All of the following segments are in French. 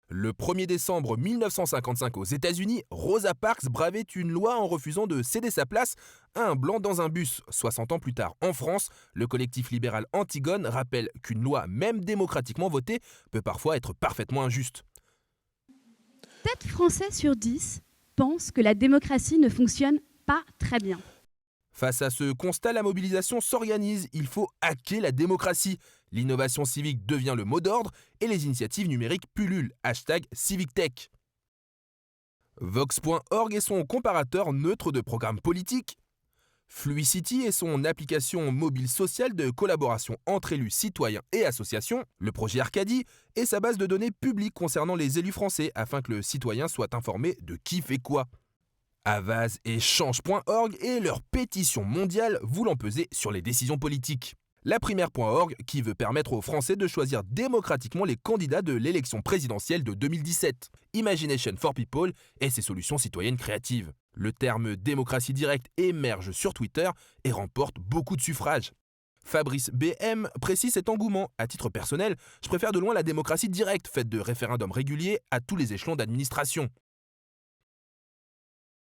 Le 1er décembre 1955 aux États-Unis, Rosa Parks bravait une loi en refusant de céder sa place à un blanc dans un bus. 60 ans plus tard, en France, le collectif libéral Antigone rappelle qu'une loi, même démocratiquement votée, peut parfois être parfaitement injuste. 7 Français sur 10 pensent que la démocratie ne fonctionne pas très bien. Face à ce constat, la mobilisation s'organise. Il faut hacker la démocratie. L'innovation civique devient le mot d'ordre et les initiatives numériques pullulent. #CivicTech. Vox.org est son comparateur neutre de programmes politiques. Fluicity est son application mobile sociale de collaboration entre élus, citoyens et associations. Le projet Arcadie est sa base de données publique concernant les élus français afin que le citoyen soit informé de qui fait quoi. Avaz et Change.org et leur pétition mondiale voulant peser sur les décisions politiques. La primaire.org qui veut permettre aux Français de choisir démocratiquement les candidats de l'élection présidentielle de 2017. Imagination for People et ses solutions citoyennes créatives. Le terme démocratie directe émerge sur Twitter et remporte beaucoup de suffrages. Fabrice BM précise cet engouement. À titre personnel, je préfère de loin la démocratie directe faite de référendums réguliers à tous les échelons d'administration.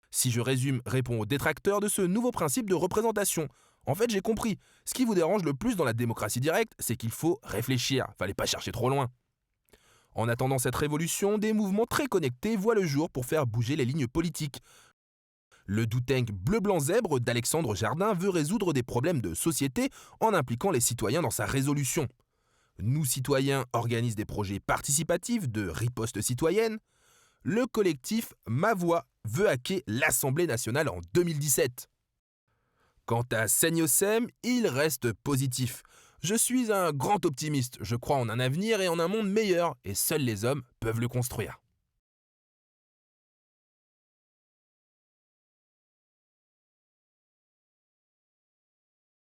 Si je résume, répond aux détracteurs de ce nouveau principe de représentation. En fait, j'ai compris. Ce qui vous dérange le plus dans la démocratie directe, c'est qu'il faut réfléchir. Fallait pas chercher trop loin. En attendant cette révolution, des mouvements très connectés voient le jour pour faire bouger les lignes politiques. Le do tank bleu-blanc-zèbre d'Alexandre Jardin veut résoudre des problèmes de société en impliquant les citoyens dans sa résolution. Nous, citoyens, organisent des projets participatifs de riposte citoyenne. Le collectif Ma Voix veut hacker l'Assemblée nationale en 2017. Quant à Seigneussem, il reste positif. Je suis un grand optimiste, je crois en un avenir et en un monde meilleur, et seuls les hommes peuvent le construire.